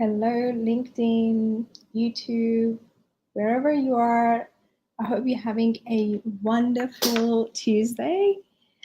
Hello, LinkedIn, YouTube, wherever you are. I hope you're having a wonderful Tuesday.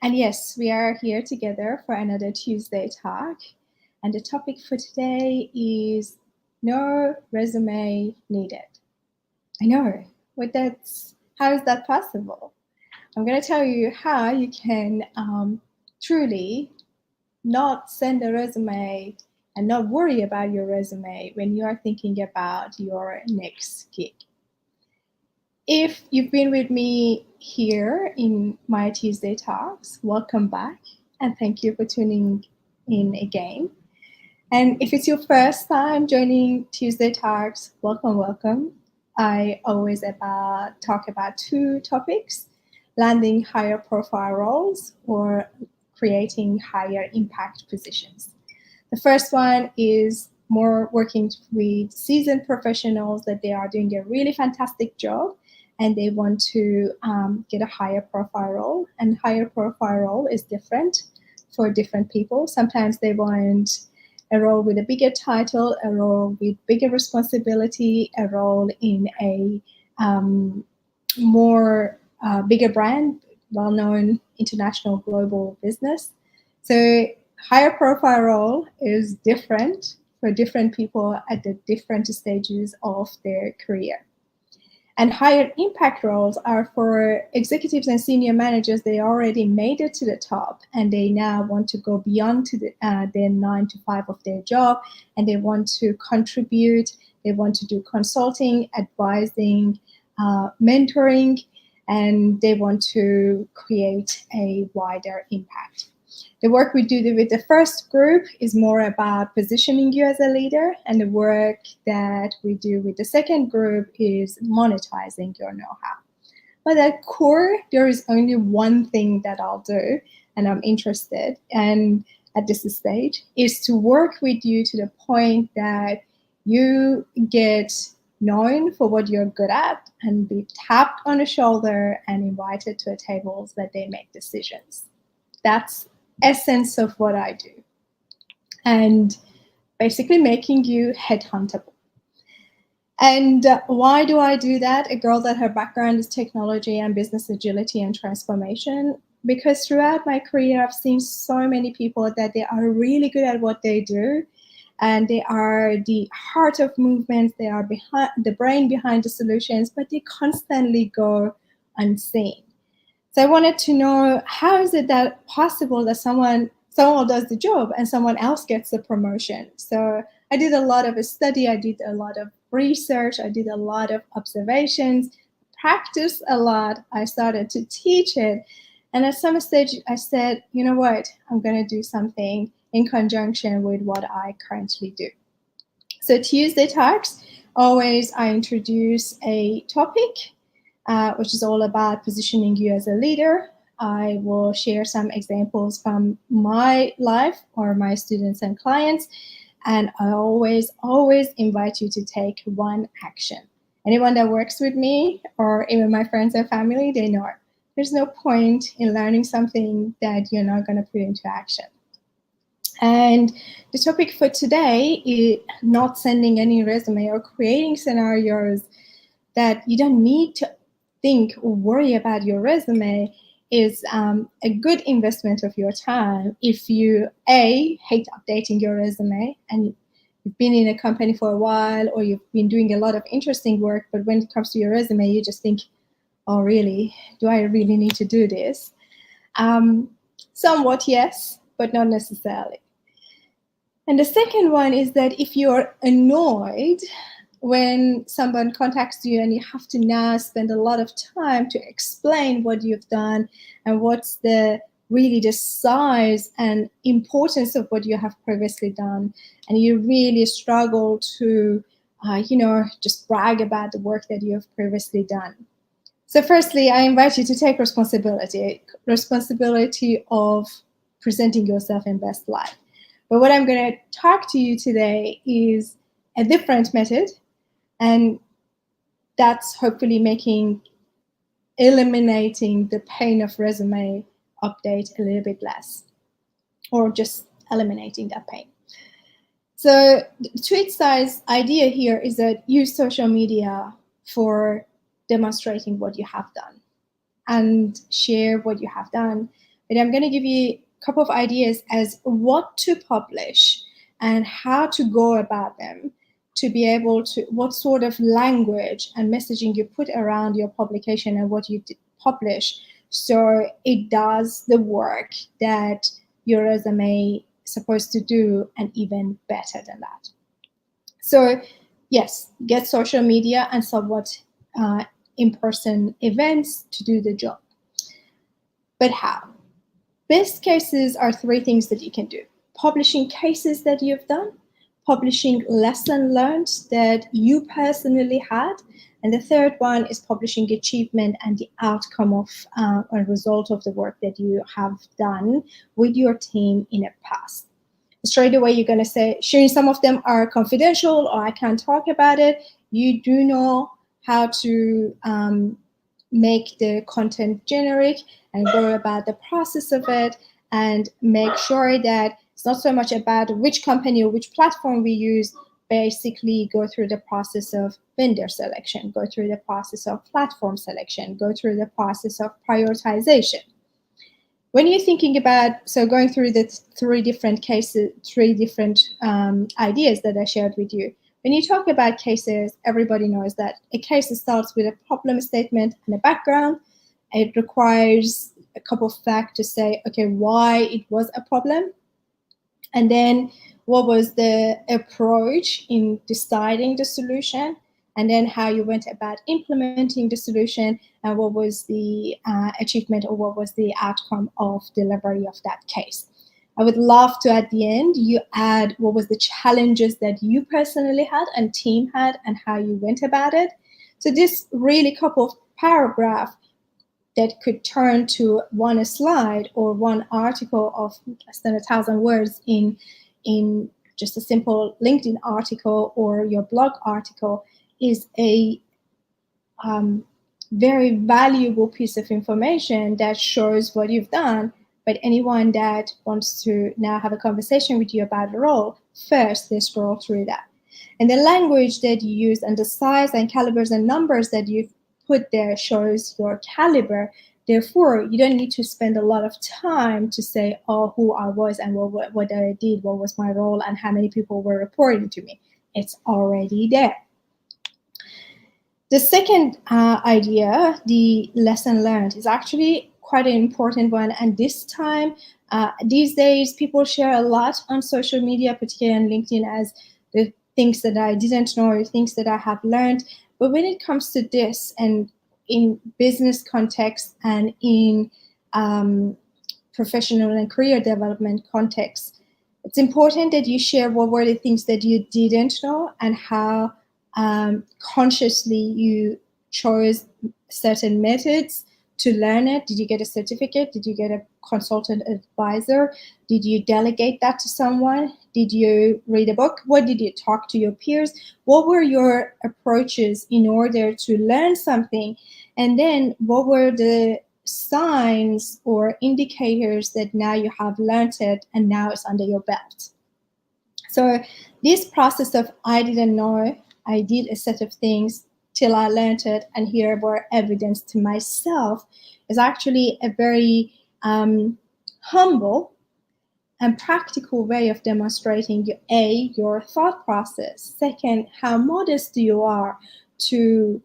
And yes, we are here together for another Tuesday talk. And the topic for today is no resume needed. I know, but how is that possible? I'm going to tell you how you can truly not send a resume and not worry about your resume when you are thinking about your next gig. If you've been with me here in my Tuesday Talks, welcome back and thank you for tuning in again. And if it's your first time joining Tuesday Talks, welcome. I always talk about two topics: landing higher profile roles or creating higher impact positions. The first one is more working with seasoned professionals that they are doing a really fantastic job and they want to get a higher profile role. And higher profile role is different for different people. Sometimes they want a role with a bigger title, a role with bigger responsibility, a role in a more bigger brand, well-known international global business. So higher profile role is different for different people at the different stages of their career. And higher impact roles are for executives and senior managers. They already made it to the top and they now want to go beyond to their 9 to 5 of their job, and they want to contribute. They want to do consulting, advising, mentoring, and they want to create a wider impact. The work we do with the first group is more about positioning you as a leader, and the work that we do with the second group is monetizing your know-how. But at core, there is only one thing that I'll do, and I'm interested, and at this stage, is to work with you to the point that you get known for what you're good at and be tapped on the shoulder and invited to a table that they make decisions. That's essence of what I do, and basically making you headhuntable. And why do I do that? A girl that her background is technology and business agility and transformation, because throughout my career I've seen so many people that they are really good at what they do, and they are the heart of movements, they are behind the brain behind the solutions, but they constantly go unseen. So I wanted to know, how is it that possible that someone does the job and someone else gets the promotion? So I did a lot of study, I did a lot of research, I did a lot of observations, practiced a lot, I started to teach it. And at some stage I said, you know what, I'm going to do something in conjunction with what I currently do. So Tuesday Talks, always I introduce a topic which is all about positioning you as a leader. I will share some examples from my life or my students and clients. And I always invite you to take one action. Anyone that works with me or even my friends and family, they know there's no point in learning something that you're not going to put into action. And the topic for today is not sending any resume or creating scenarios that you don't need to think or worry about your resume is a good investment of your time if you hate updating your resume and you've been in a company for a while or you've been doing a lot of interesting work, but when it comes to your resume you just think, oh really, do I really need to do this? Somewhat yes, but not necessarily. And the second one is that if you're annoyed when someone contacts you and you have to now spend a lot of time to explain what you've done and what's the size and importance of what you have previously done, and you really struggle to just brag about the work that you have previously done. So firstly, I invite you to take responsibility of presenting yourself in best light. But what I'm going to talk to you today is a different method, and that's hopefully eliminating the pain of resume update a little bit less, or just eliminating that pain. So the tweet size idea here is that use social media for demonstrating what you have done and share what you have done. But I'm going to give you a couple of ideas as what to publish and how to go about them, to be able to, what sort of language and messaging you put around your publication and what you publish, so it does the work that your resume is supposed to do, and even better than that. So yes, get social media and somewhat in-person events to do the job. But how? Best cases are three things that you can do: publishing cases that you've done, publishing lesson learned that you personally had, and the third one is publishing achievement and the outcome of a result of the work that you have done with your team in the past. Straight away, you're going to say, Shireen, some of them are confidential or I can't talk about it. You do know how to make the content generic and go about the process of it, and make sure that it's not so much about which company or which platform we use. Basically go through the process of vendor selection, go through the process of platform selection, go through the process of prioritization. When you're thinking about, so going through the three different cases, three different ideas that I shared with you, when you talk about cases, everybody knows that a case starts with a problem statement and a background. It requires a couple of facts to say, okay, why it was a problem, and then what was the approach in deciding the solution, and then how you went about implementing the solution, and what was the achievement or what was the outcome of delivery of that case. I would love to, at the end, you add what was the challenges that you personally had and team had and how you went about it. So this really couple of paragraphs that could turn to one slide or one article of less than 1,000 words in just a simple LinkedIn article or your blog article is a very valuable piece of information that shows what you've done. But anyone that wants to now have a conversation with you about the role, first they scroll through that. And the language that you use and the size and calibers and numbers that you've put there shows your caliber. Therefore, you don't need to spend a lot of time to say, oh, who I was and what I did, what was my role, and how many people were reporting to me. It's already there. The second idea, the lesson learned, is actually quite an important one. And this time, these days, people share a lot on social media, particularly on LinkedIn, as the things that I didn't know or things that I have learned. But when it comes to this, and in business context and in professional and career development context, it's important that you share what were the things that you didn't know and how consciously you chose certain methods to learn it. Did you get a certificate? Did you get a consultant advisor? Did you delegate that to someone? Did you read a book? What did you talk to your peers? What were your approaches in order to learn something? And then what were the signs or indicators that now you have learned it and now it's under your belt? So this process of I didn't know, I did a set of things till I learned it, and here were evidence to myself, is actually a very humble and practical way of demonstrating your thought process. Second, how modest you are to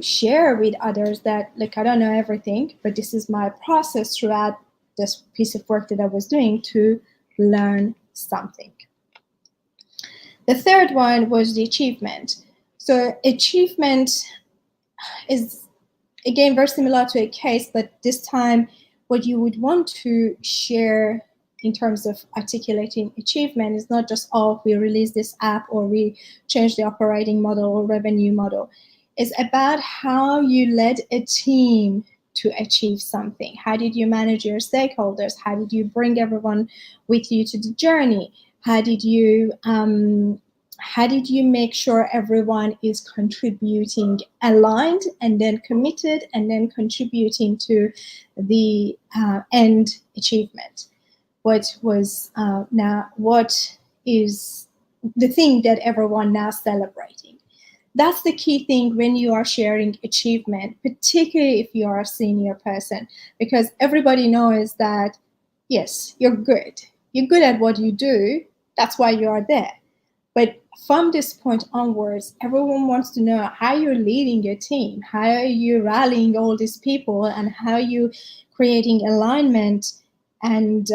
share with others that, like, I don't know everything, but this is my process throughout this piece of work that I was doing to learn something. The third one was the achievement. So achievement is, again, very similar to a case, but this time what you would want to share in terms of articulating achievement is not just, oh, we released this app or we changed the operating model or revenue model. It's about how you led a team to achieve something. How did you manage your stakeholders? How did you bring everyone with you to the journey? How did you make sure everyone is contributing aligned and then committed and then contributing to the end achievement? what was now, what is the thing that everyone now celebrating. That's the key thing when you are sharing achievement, particularly if you are a senior person, because everybody knows that, yes, you're good. You're good at what you do. That's why you are there. But from this point onwards, everyone wants to know how you're leading your team, how are you rallying all these people, and how you creating alignment and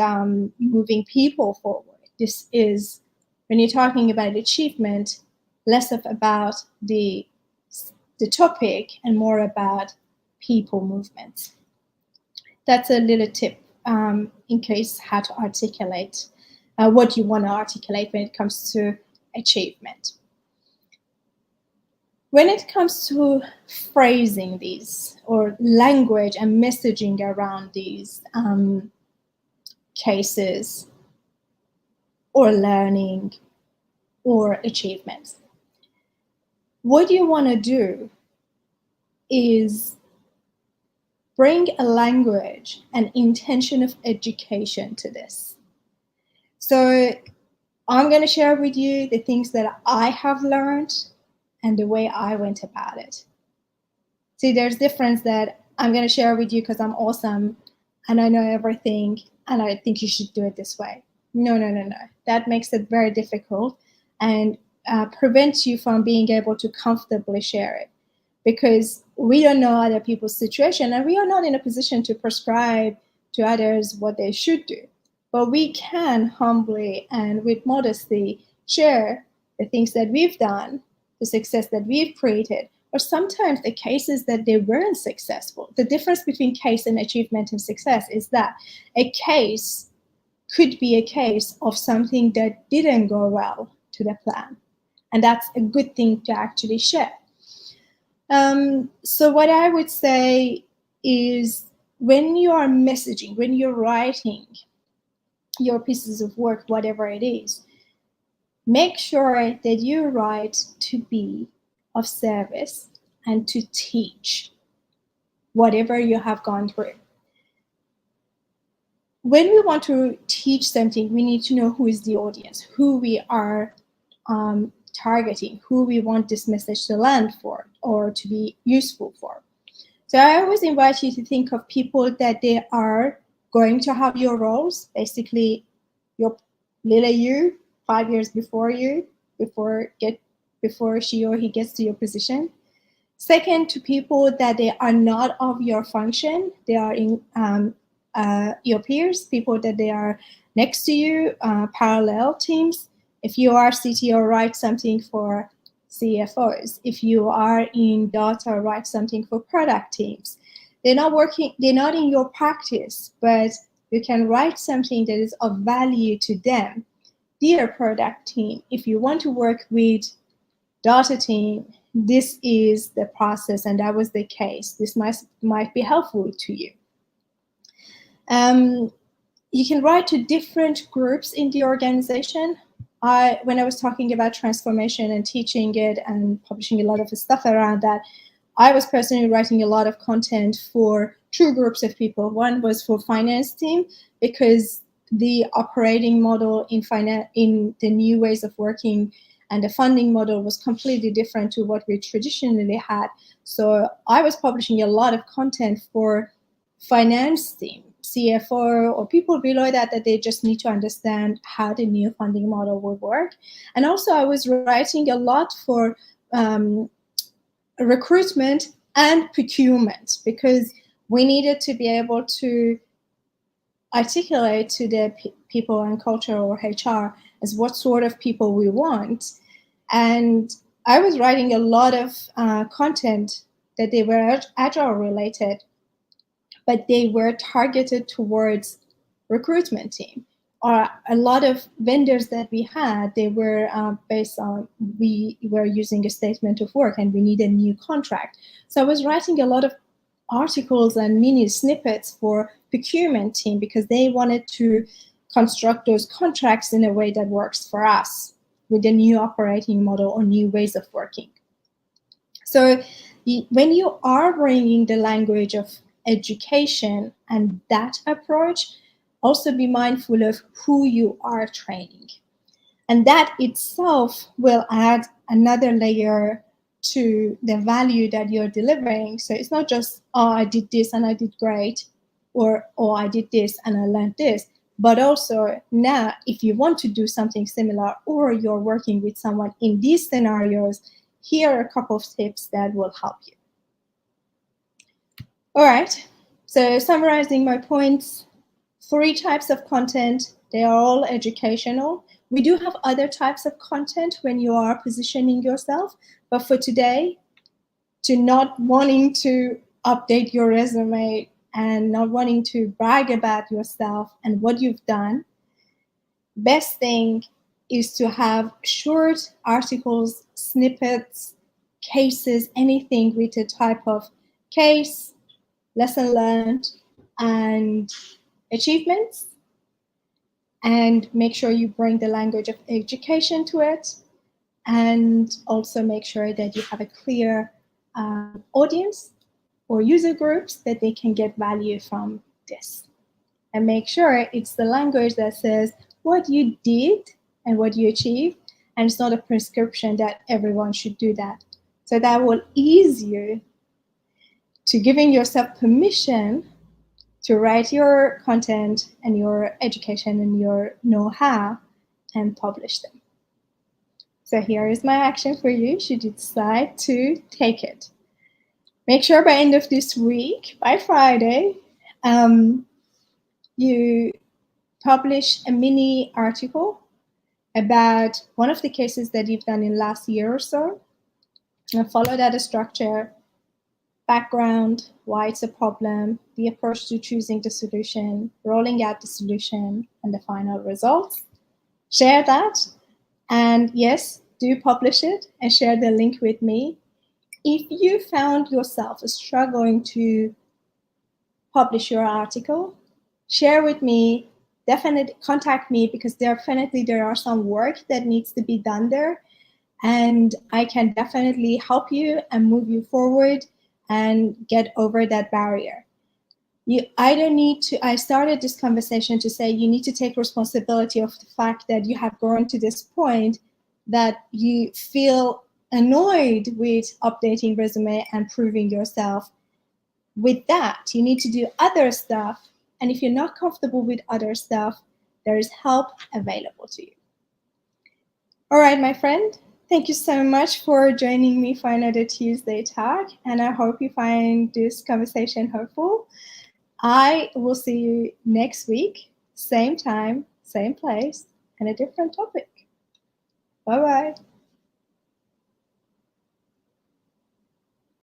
moving people forward. This is, when you're talking about achievement, less of about the topic and more about people movements. That's a little tip in case how to articulate what you want to articulate when it comes to achievement. When it comes to phrasing these, or language and messaging around these cases or learning or achievements, what you want to do is bring a language and intention of education to this. So I'm going to share with you the things that I have learned and the way I went about it. See, there's difference that I'm going to share with you because I'm awesome and I know everything and I think you should do it this way. No. That makes it very difficult and prevents you from being able to comfortably share it, because we don't know other people's situation and we are not in a position to prescribe to others what they should do. But we can humbly and with modesty share the things that we've done, the success that we've created, or sometimes the cases that they weren't successful. The difference between case and achievement and success is that a case could be a case of something that didn't go well to the plan. And that's a good thing to actually share. So what I would say is, when you are messaging, when you're writing your pieces of work, whatever it is, make sure that you write to be of service and to teach whatever you have gone through. When we want to teach something, we need to know who is the audience, who we are targeting, who we want this message to land for or to be useful for. So I always invite you to think of people that they are going to have your roles, basically your little you, 5 years before you, before she or he gets to your position. Second, to people that they are not of your function, they are in your peers, people that they are next to you, parallel teams. If you are CTO, write something for CFOs. If you are in data, write something for product teams. They're not in your practice, but you can write something that is of value to them. Dear product team, if you want to work with data team, this is the process and that was the case. This might be helpful to you. You can write to different groups in the organization. When I was talking about transformation and teaching it and publishing a lot of stuff around that, I was personally writing a lot of content for two groups of people. One was for finance team, because the operating model in the new ways of working and the funding model was completely different to what we traditionally had. So I was publishing a lot of content for finance team, CFO, or people below that they just need to understand how the new funding model will work. And also I was writing a lot for recruitment and procurement, because we needed to be able to articulate to the people and culture or HR as what sort of people we want. And I was writing a lot of content that they were agile related, but they were targeted towards recruitment team. Or a lot of vendors that we had, they were based on, we were using a statement of work and we need a new contract. So I was writing a lot of articles and mini snippets for procurement team because they wanted to construct those contracts in a way that works for us with the new operating model or new ways of working. So when you are bringing the language of education and that approach, also be mindful of who you are training. And that itself will add another layer to the value that you're delivering. So it's not just, oh, I did this and I did great, or, oh, I did this and I learned this. But also now, if you want to do something similar, or you're working with someone in these scenarios, here are a couple of tips that will help you. All right, so summarizing my points, 3 types of content, they are all educational. We do have other types of content when you are positioning yourself, but for today, to not wanting to update your resume and not wanting to brag about yourself and what you've done, best thing is to have short articles, snippets, cases, anything with a type of case, lesson learned, and achievements. And make sure you bring the language of education to it. And also make sure that you have a clear audience or user groups that they can get value from this. And make sure it's the language that says what you did and what you achieved, and it's not a prescription that everyone should do that. So that will ease you to giving yourself permission to write your content and your education and your know-how and publish them. So here is my action for you should you decide to take it. Make sure by end of this week, by Friday, you publish a mini article about one of the cases that you've done in last year or so, and follow that structure, background, why it's a problem, the approach to choosing the solution, rolling out the solution, and the final results. Share that, and yes, do publish it and share the link with me. If you found yourself struggling to publish your article, share with me, definitely contact me, because definitely there are some work that needs to be done there, and I can definitely help you and move you forward and get over that barrier. I started this conversation to say you need to take responsibility of the fact that you have grown to this point that you feel annoyed with updating resume and proving yourself. With that, you need to do other stuff. And if you're not comfortable with other stuff, there is help available to you. All right, my friend, thank you so much for joining me for another Tuesday talk. And I hope you find this conversation helpful. I will see you next week, same time, same place, and a different topic. Bye-bye.